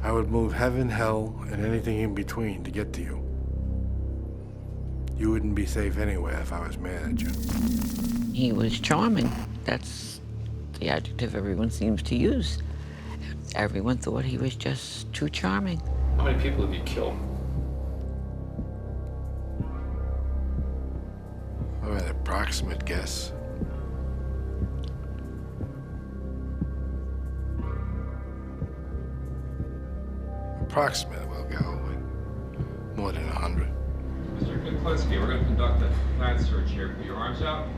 I would move heaven, hell, and anything in between to get to you. You wouldn't be safe anywhere if I was mad at you. He was charming. That's the adjective everyone seems to use. Everyone thought he was just too charming. How many people have you killed? An approximate guess. Approximate, we'll go with more than 100. Mr. Kuklinski, we're going to conduct a flat search here. Put your arms out.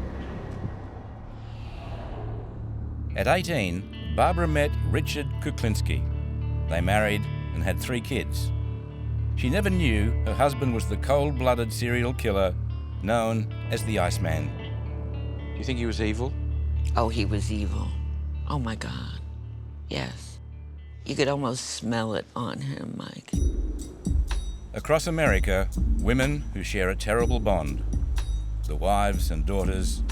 At 18, Barbara met Richard Kuklinski. They married and had 3 kids. She never knew her husband was the cold-blooded serial killer known as the Iceman. Do you think he was evil? Oh, he was evil. Oh, my God. Yes. You could almost smell it on him, Mike. Across America, women who share a terrible bond, the wives and daughters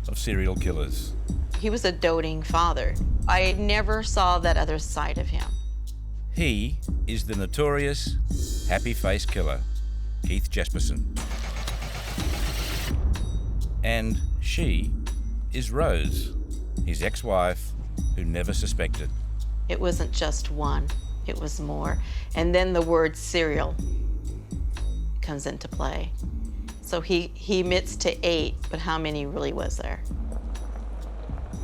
of serial killers. He was a doting father. I never saw that other side of him. He is the notorious happy-face killer, Keith Jesperson. And she is Rose, his ex-wife, who never suspected. It wasn't just one, it was more. And then the word serial comes into play. So he admits to 8, but how many really was there?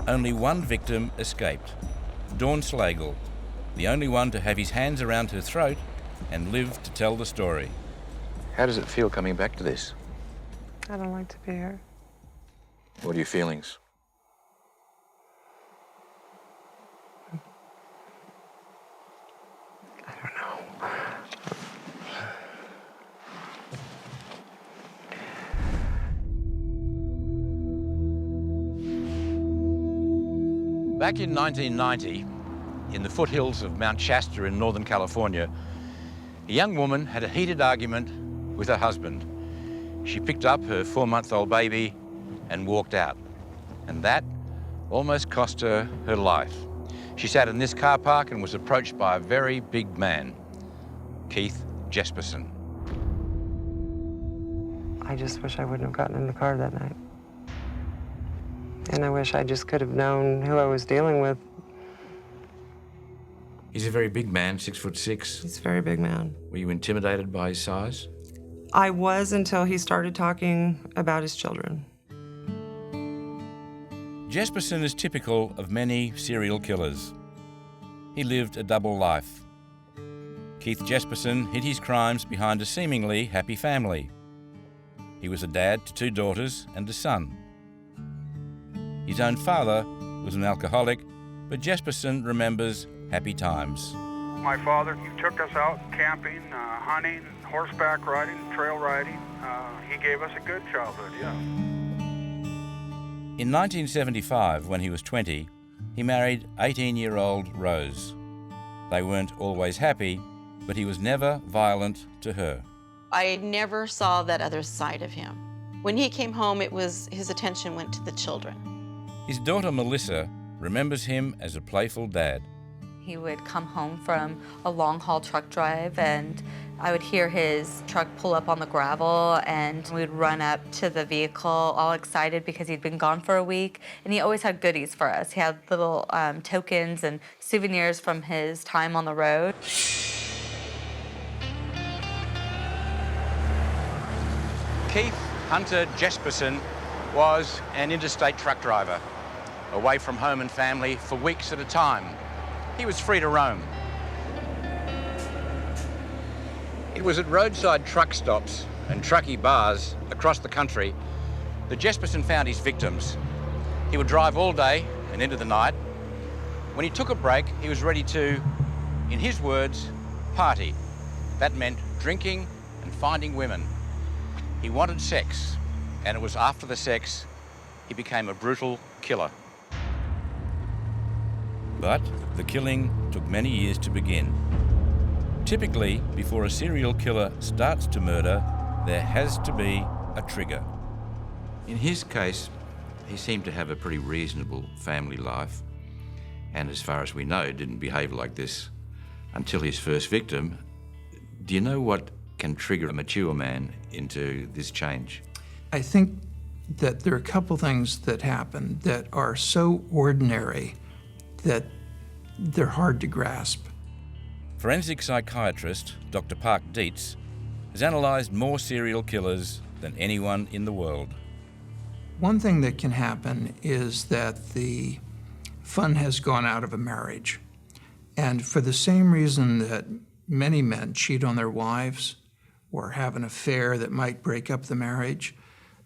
Only one victim escaped, Dawn Slagle, the only one to have his hands around her throat and live to tell the story. How does it feel coming back to this? I don't like to be here. What are your feelings? I don't know. Back in 1990, in the foothills of Mount Shasta in Northern California, a young woman had a heated argument with her husband. She picked up her 4-month-old baby and walked out. And that almost cost her her life. She sat in this car park and was approached by a very big man, Keith Jesperson. I just wish I wouldn't have gotten in the car that night. And I wish I just could have known who I was dealing with. He's a very big man, 6'6". He's a very big man. Were you intimidated by his size? I was until he started talking about his children. Jesperson is typical of many serial killers. He lived a double life. Keith Jesperson hid his crimes behind a seemingly happy family. He was a dad to 2 daughters and a son. His own father was an alcoholic, but Jesperson remembers happy times. My father, he took us out camping, hunting, horseback riding, trail riding. He gave us a good childhood, yeah. In 1975, when he was 20, he married 18-year-old Rose. They weren't always happy, but he was never violent to her. I never saw that other side of him. When he came home, his attention went to the children. His daughter Melissa remembers him as a playful dad. He would come home from a long-haul truck drive, and I would hear his truck pull up on the gravel, and we'd run up to the vehicle all excited because he'd been gone for a week, and he always had goodies for us. He had little tokens and souvenirs from his time on the road. Keith Hunter Jesperson was an interstate truck driver, away from home and family for weeks at a time. He was free to roam. It was at roadside truck stops and truckie bars across the country that Jesperson found his victims. He would drive all day and into the night. When he took a break, he was ready to, in his words, party. That meant drinking and finding women. He wanted sex, and it was after the sex he became a brutal killer. But the killing took many years to begin. Typically, before a serial killer starts to murder, there has to be a trigger. In his case, he seemed to have a pretty reasonable family life, and as far as we know, didn't behave like this until his first victim. Do you know what can trigger a mature man into this change? I think that there are a couple things that happen that are so ordinary that they're hard to grasp. Forensic psychiatrist Dr. Park Dietz has analysed more serial killers than anyone in the world. One thing that can happen is that the fun has gone out of a marriage. And for the same reason that many men cheat on their wives or have an affair that might break up the marriage,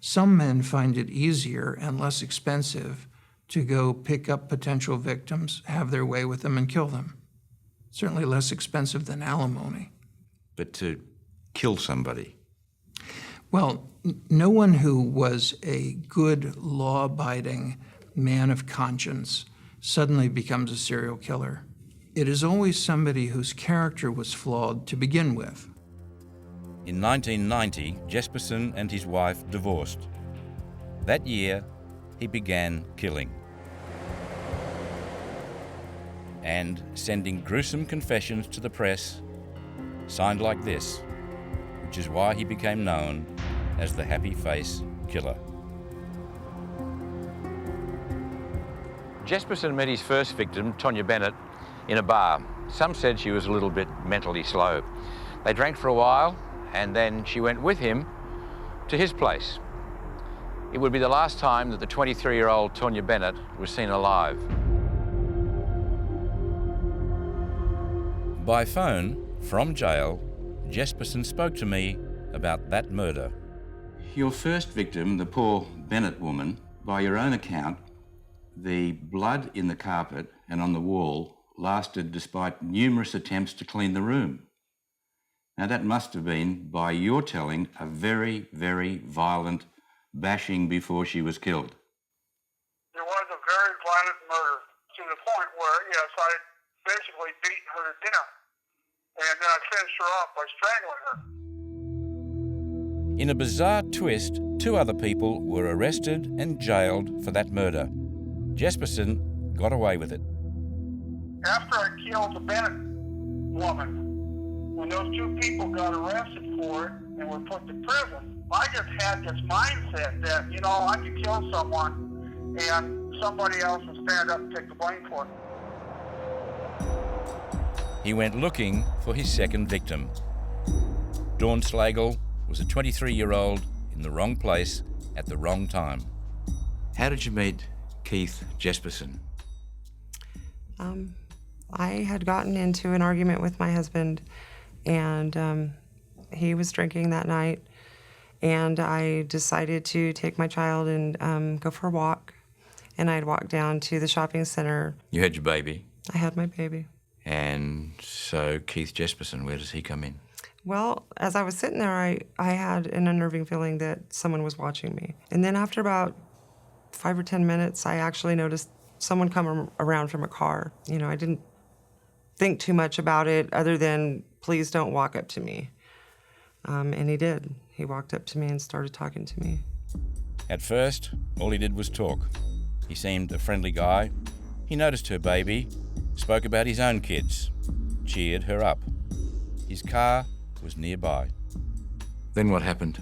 some men find it easier and less expensive to go pick up potential victims, have their way with them, and kill them. Certainly less expensive than alimony. But to kill somebody? Well, no one who was a good, law-abiding man of conscience suddenly becomes a serial killer. It is always somebody whose character was flawed to begin with. In 1990, Jesperson and his wife divorced. That year, he began killing and sending gruesome confessions to the press, signed like this, which is why he became known as the Happy Face Killer. Jesperson met his first victim, Tonya Bennett, in a bar. Some said she was a little bit mentally slow. They drank for a while, and then she went with him to his place. It would be the last time that the 23-year-old Tonya Bennett was seen alive. By phone, from jail, Jesperson spoke to me about that murder. Your first victim, the poor Bennett woman, by your own account, the blood in the carpet and on the wall lasted despite numerous attempts to clean the room. Now that must have been, by your telling, a very, very violent bashing before she was killed. It was a very violent murder to the point where, yes, I basically beat her to death. And then I finished her off by strangling her. In a bizarre twist, 2 other people were arrested and jailed for that murder. Jesperson got away with it. After I killed the Bennett woman, when those 2 people got arrested for it and were put to prison, I just had this mindset that, you know, I could kill someone and somebody else will stand up and take the blame for it. He went looking for his second victim. Dawn Slagle was a 23-year-old in the wrong place at the wrong time. How did you meet Keith Jesperson? I had gotten into an argument with my husband, and he was drinking that night, and I decided to take my child and go for a walk, and I'd walk down to the shopping center. You had your baby? I had my baby. And so Keith Jesperson, where does he come in? Well, as I was sitting there, I had an unnerving feeling that someone was watching me. And then after about 5 or 10 minutes, I actually noticed someone come around from a car. You know, I didn't think too much about it other than, please don't walk up to me. And he did. He walked up to me and started talking to me. At first, all he did was talk. He seemed a friendly guy. He noticed her baby, spoke about his own kids, cheered her up. His car was nearby. Then what happened?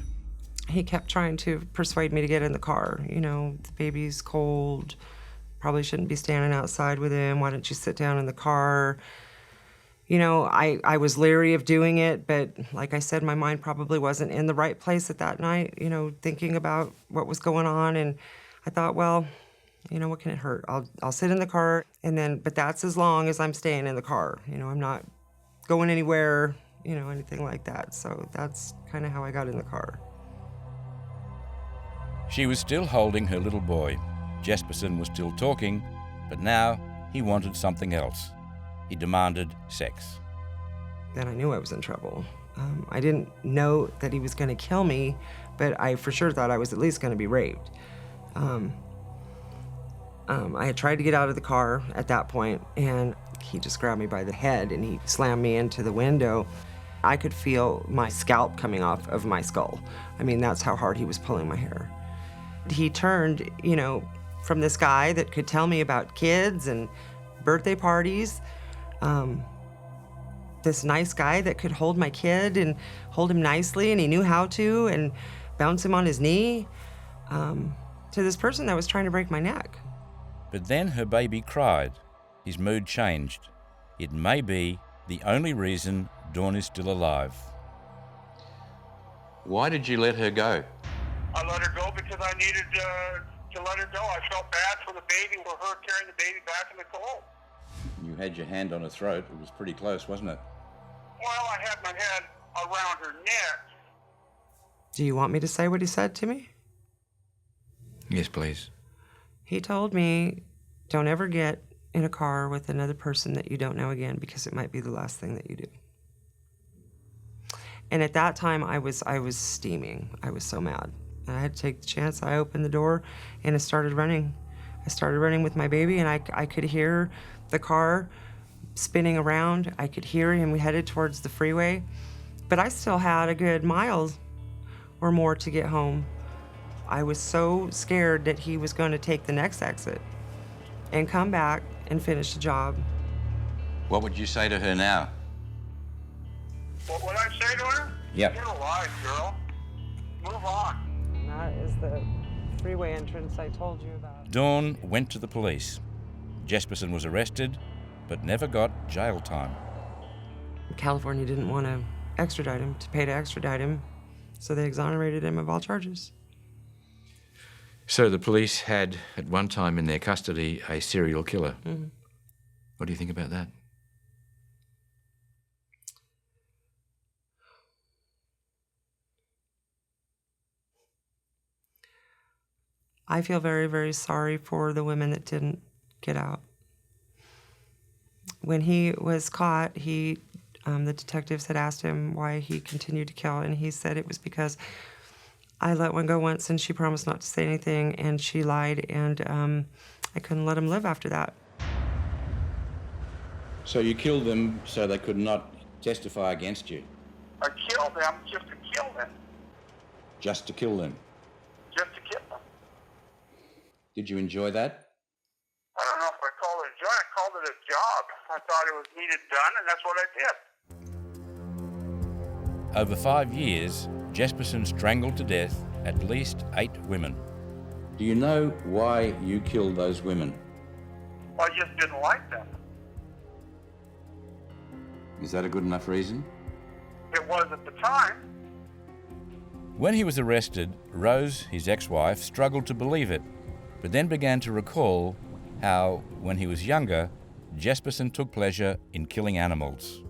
He kept trying to persuade me to get in the car. You know, the baby's cold, probably shouldn't be standing outside with him. Why don't you sit down in the car? You know, I was leery of doing it, but like I said, my mind probably wasn't in the right place at that night, you know, thinking about what was going on. And I thought, well, you know, what can it hurt? I'll sit in the car, and then, but that's as long as I'm staying in the car. You know, I'm not going anywhere, you know, anything like that. So that's kind of how I got in the car. She was still holding her little boy. Jesperson was still talking, but now he wanted something else. He demanded sex. Then I knew I was in trouble. I didn't know that he was going to kill me, but I for sure thought I was at least going to be raped. I had tried to get out of the car at that point, and he just grabbed me by the head and he slammed me into the window. I could feel my scalp coming off of my skull. I mean, that's how hard he was pulling my hair. He turned, you know, from this guy that could tell me about kids and birthday parties, this nice guy that could hold my kid and hold him nicely, and he knew how to, and bounce him on his knee, to this person that was trying to break my neck. But then her baby cried. His mood changed. It may be the only reason Dawn is still alive. Why did you let her go? I let her go because I needed to let her go. I felt bad for the baby, or her carrying the baby back in the cold. You had your hand on her throat. It was pretty close, wasn't it? Well, I had my head around her neck. Do you want me to say what he said to me? Yes, please. He told me, don't ever get in a car with another person that you don't know again, because it might be the last thing that you do. And at that time, I was steaming. I was so mad. I had to take the chance. I opened the door and I started running. I started running with my baby, and I could hear the car spinning around. I could hear him headed towards the freeway. But I still had a good mile or more to get home. I was so scared that he was going to take the next exit and come back and finish the job. What would you say to her now? What would I say to her? Yep. You're alive, girl. Move on. And that is the freeway entrance I told you about. Dawn went to the police. Jesperson was arrested, but never got jail time. California didn't want to extradite him, to pay to extradite him, so they exonerated him of all charges. So the police had, at one time in their custody, a serial killer. Mm-hmm. What do you think about that? I feel very, very sorry for the women that didn't get out. When he was caught, the detectives had asked him why he continued to kill, and he said it was because I let one go once and she promised not to say anything, and she lied, and I couldn't let him live after that. So you killed them so they could not testify against you? I killed them just to kill them. Just to kill them? Just to kill them. Did you enjoy that? I don't know if I called it a job. I called it a job. I thought it was needed done, and that's what I did. Over 5 years, Jesperson strangled to death at least 8 women. Do you know why you killed those women? I just didn't like them. Is that a good enough reason? It was at the time. When he was arrested, Rose, his ex-wife, struggled to believe it, but then began to recall how, when he was younger, Jesperson took pleasure in killing animals.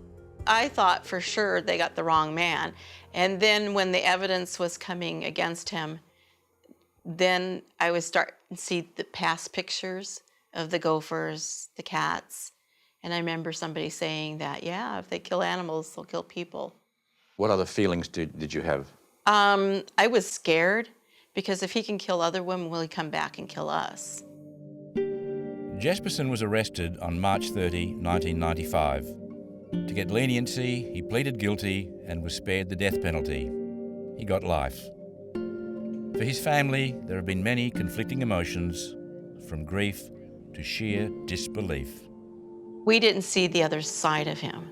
I thought for sure they got the wrong man. And then when the evidence was coming against him, then I would start to see the past pictures of the gophers, the cats. And I remember somebody saying that, yeah, if they kill animals, they'll kill people. What other feelings did you have? I was scared, because if he can kill other women, will he come back and kill us? Jesperson was arrested on March 30, 1995. To get leniency, he pleaded guilty and was spared the death penalty. He got life. For his family, there have been many conflicting emotions, from grief to sheer disbelief. We didn't see the other side of him.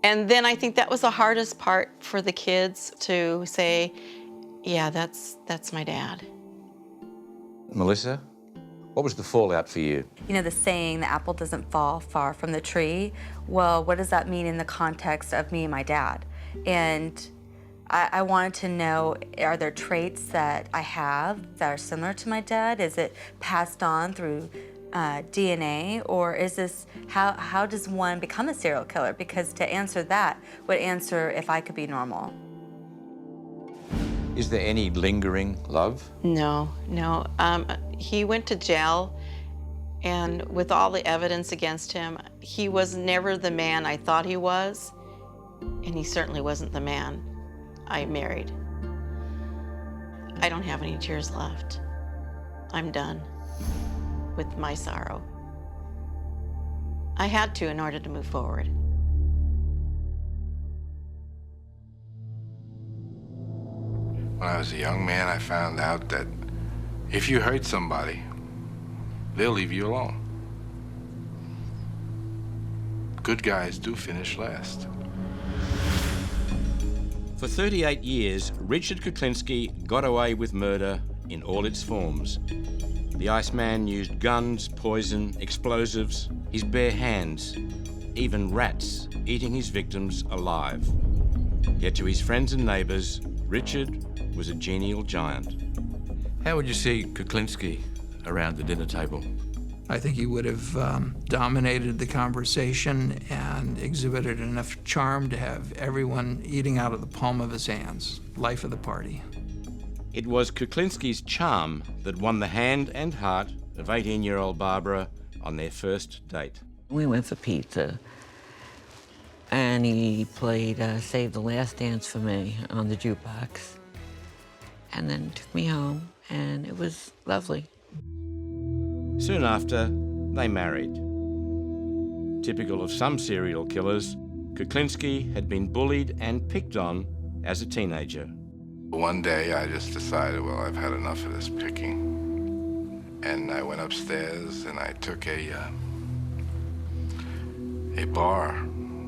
And then I think that was the hardest part for the kids to say, yeah, that's my dad. Melissa, what was the fallout for you? You know, the saying, the apple doesn't fall far from the tree. Well, what does that mean in the context of me and my dad? And I wanted to know, are there traits that I have that are similar to my dad? Is it passed on through DNA, or is this, how does one become a serial killer? Because to answer that would answer if I could be normal. Is there any lingering love? No. He went to jail, and with all the evidence against him, he was never the man I thought he was, and he certainly wasn't the man I married. I don't have any tears left. I'm done with my sorrow. I had to in order to move forward. When I was a young man, I found out that if you hurt somebody, they'll leave you alone. Good guys do finish last. For 38 years, Richard Kuklinski got away with murder in all its forms. The Iceman used guns, poison, explosives, his bare hands, even rats eating his victims alive. Yet to his friends and neighbours, Richard was a genial giant. How would you see Kuklinski around the dinner table? I think he would have dominated the conversation and exhibited enough charm to have everyone eating out of the palm of his hands. Life of the party. It was Kuklinski's charm that won the hand and heart of 18-year-old Barbara on their first date. We went for pizza, and he played Save the Last Dance for me on the jukebox, and then took me home, and it was lovely. Soon after, they married. Typical of some serial killers, Kuklinski had been bullied and picked on as a teenager. One day I just decided, well, I've had enough of this picking. And I went upstairs and I took a bar,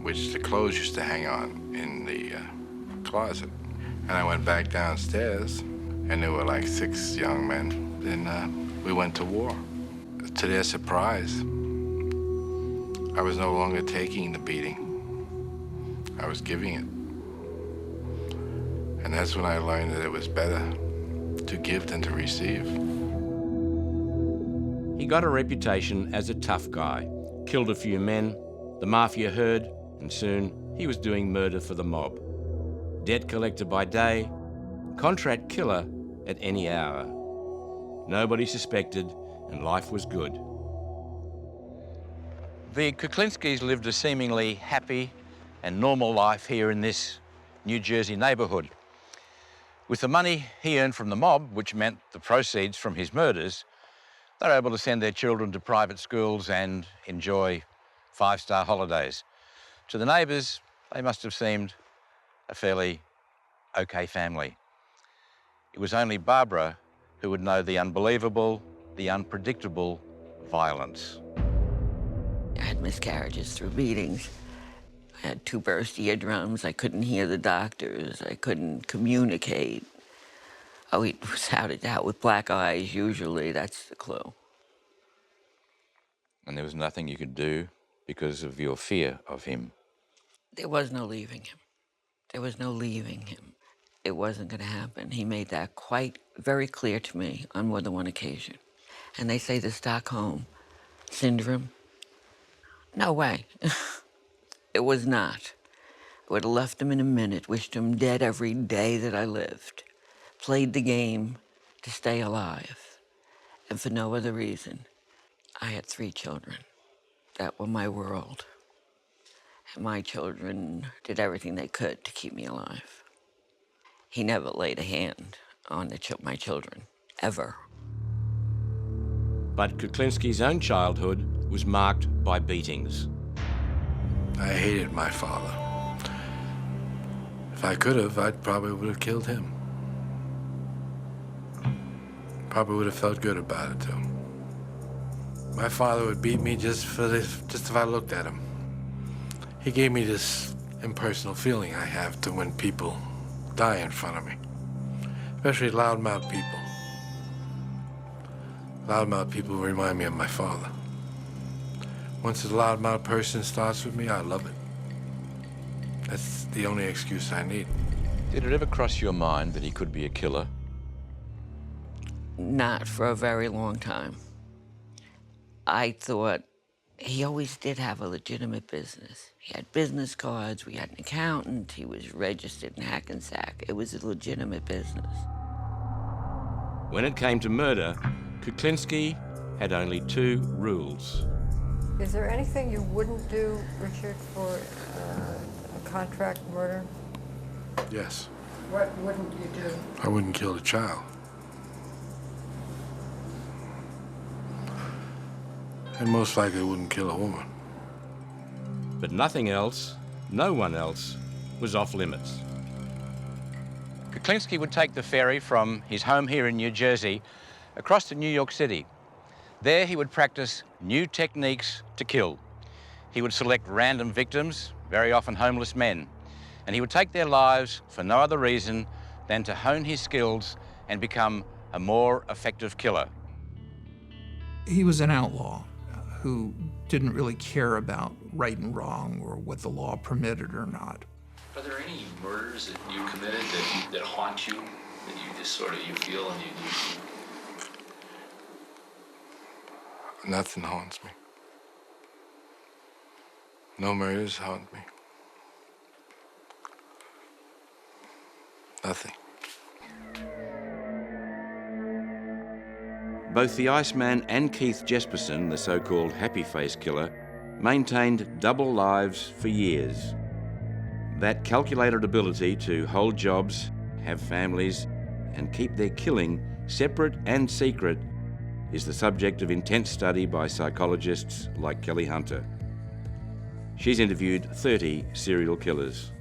which the clothes used to hang on in the closet. And I went back downstairs and there were like 6 young men. Then we went to war. To their surprise, I was no longer taking the beating. I was giving it. And that's when I learned that it was better to give than to receive. He got a reputation as a tough guy, killed a few men, the mafia heard, and soon he was doing murder for the mob. Debt collector by day, contract killer at any hour. Nobody suspected, and life was good. The Kuklinskis lived a seemingly happy and normal life here in this New Jersey neighbourhood. With the money he earned from the mob, which meant the proceeds from his murders, they were able to send their children to private schools and enjoy 5-star holidays. To the neighbours, they must have seemed a fairly okay family. It was only Barbara who would know the unbelievable, the unpredictable violence. I had miscarriages through beatings. I had 2 burst eardrums. I couldn't hear the doctors. I couldn't communicate. Oh, he was out with black eyes, usually. That's the clue. And there was nothing you could do because of your fear of him. There was no leaving him. There was no leaving him. It wasn't going to happen. He made that quite very clear to me on more than one occasion. And they say the Stockholm Syndrome. No way. It was not. I would have left him in a minute, wished him dead every day that I lived, played the game to stay alive, and for no other reason. I had 3 children that were my world, and my children did everything they could to keep me alive. He never laid a hand on my children, ever. But Kuklinski's own childhood was marked by beatings. I hated my father. If I could have, I probably would have killed him. Probably would have felt good about it, too. My father would beat me just if I looked at him. He gave me this impersonal feeling I have to when people die in front of me, especially loudmouth people. Loudmouth people remind me of my father. Once a loudmouth person starts with me, I love it. That's the only excuse I need. Did it ever cross your mind that he could be a killer? Not for a very long time. I thought he always did have a legitimate business. He had business cards, we had an accountant, he was registered in Hackensack. It was a legitimate business. When it came to murder, Kuklinski had only 2 rules. Is there anything you wouldn't do, Richard, for a contract murder? Yes. What wouldn't you do? I wouldn't kill a child. And most likely wouldn't kill a woman. But nothing else, no one else, was off limits. Kuklinski would take the ferry from his home here in New Jersey across to New York City. There he would practice new techniques to kill. He would select random victims, very often homeless men, and he would take their lives for no other reason than to hone his skills and become a more effective killer. He was an outlaw who didn't really care about right and wrong or what the law permitted or not. Are there any murders that you committed that haunt you, that you just sort of, you feel and you Nothing haunts me. No murders haunt me. Nothing. Both the Iceman and Keith Jesperson, the so-called happy face killer, maintained double lives for years. That calculated ability to hold jobs, have families, and keep their killing separate and secret is the subject of intense study by psychologists like Kelly Hunter. She's interviewed 30 serial killers.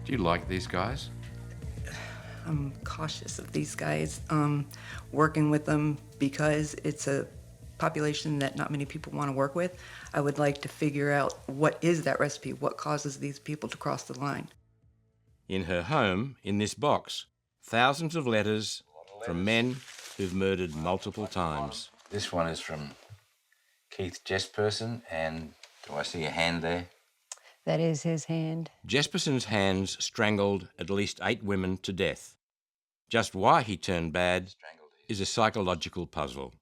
Do you like these guys? I'm cautious of these guys, working with them because it's a population that not many people want to work with. I would like to figure out what is that recipe, what causes these people to cross the line. In her home, in this box, thousands of letters from men who've murdered multiple times. This one is from Keith Jesperson, and do I see a hand there? That is his hand. Jesperson's hands strangled at least 8 women to death. Just why he turned bad is a psychological puzzle.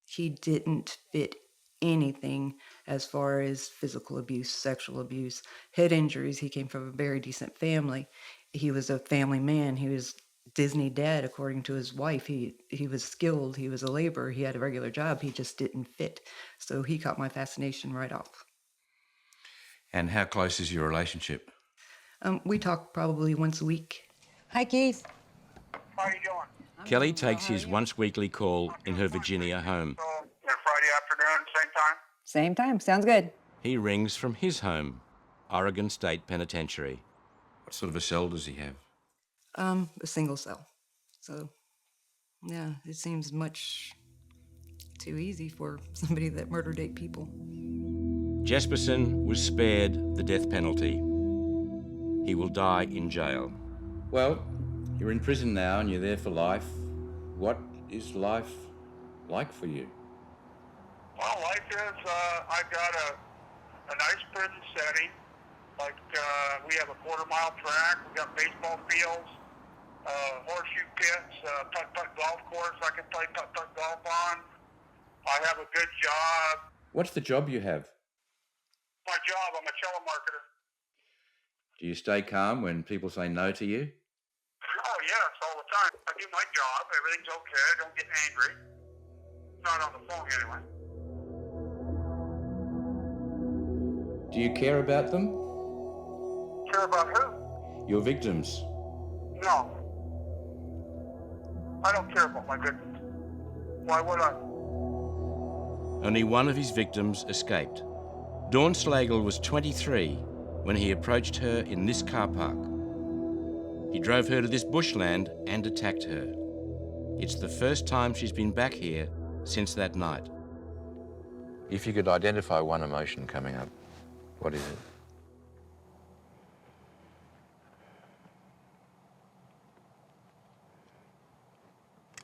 He didn't fit anything as far as physical abuse, sexual abuse, head injuries. He came from a very decent family. He was a family man. He was Disney dad, according to his wife. He was skilled. He was a laborer. He had a regular job. He just didn't fit. So he caught my fascination right off. And how close is your relationship? We talk probably once a week. Hi, Keith. How are you doing? Kelly takes his once-weekly call in her Virginia home. So, Friday afternoon, same time? Same time. Sounds good. He rings from his home, Oregon State Penitentiary. What sort of a cell does he have? A single cell. So, yeah, it seems much too easy for somebody that murdered 8 people. Jesperson was spared the death penalty. He will die in jail. Well, you're in prison now and you're there for life. What is life like for you? Well, life is, I've got a nice prison setting. Like, we have a quarter-mile track, we got baseball fields, horseshoe pits, putt-putt golf course I can play putt-putt golf on. I have a good job. What's the job you have? My job, I'm a telemarketer. Do you stay calm when people say no to you? Oh, yes, all the time. I do my job. Everything's okay. I don't get angry. Not on the phone, anyway. Do you care about them? Care about who? Your victims? No. I don't care about my victims. Why would I? Only one of his victims escaped. Dawn Slagle was 23 when he approached her in this car park. He drove her to this bushland and attacked her. It's the first time she's been back here since that night. If you could identify one emotion coming up, what is it?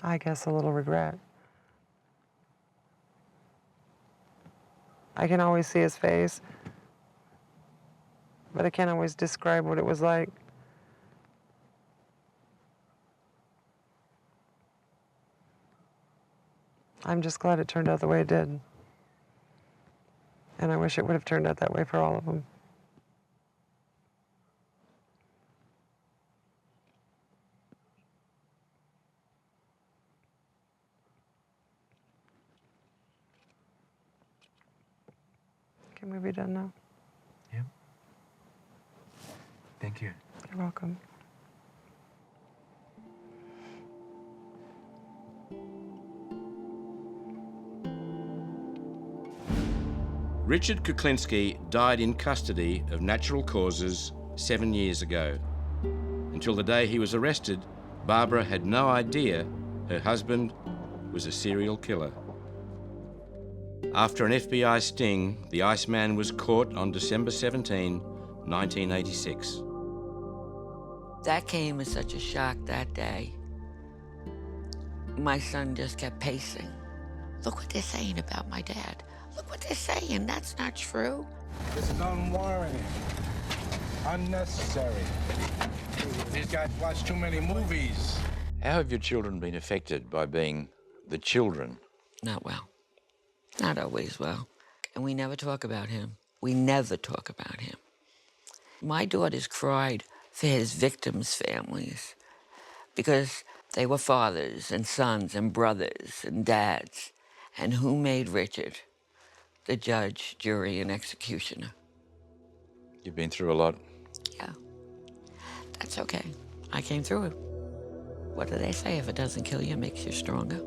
I guess a little regret. I can always see his face, but I can't always describe what it was like. I'm just glad it turned out the way it did. And I wish it would have turned out that way for all of them. Can we be done now? Yeah. Thank you. You're welcome. Richard Kuklinski died in custody of natural causes 7 years ago. Until the day he was arrested, Barbara had no idea her husband was a serial killer. After an FBI sting, the Iceman was caught on December 17, 1986. That came as such a shock that day. My son just kept pacing. Look what they're saying about my dad. Look what they're saying. That's not true. This is unwarranted, unnecessary. These guys watch too many movies. How have your children been affected by being the children? Not well. Not always well. And we never talk about him. We never talk about him. My daughters cried for his victims' families because they were fathers and sons and brothers and dads. And who made Richard the judge, jury, and executioner? You've been through a lot. Yeah. That's okay. I came through it. What do they say? If it doesn't kill you, it makes you stronger.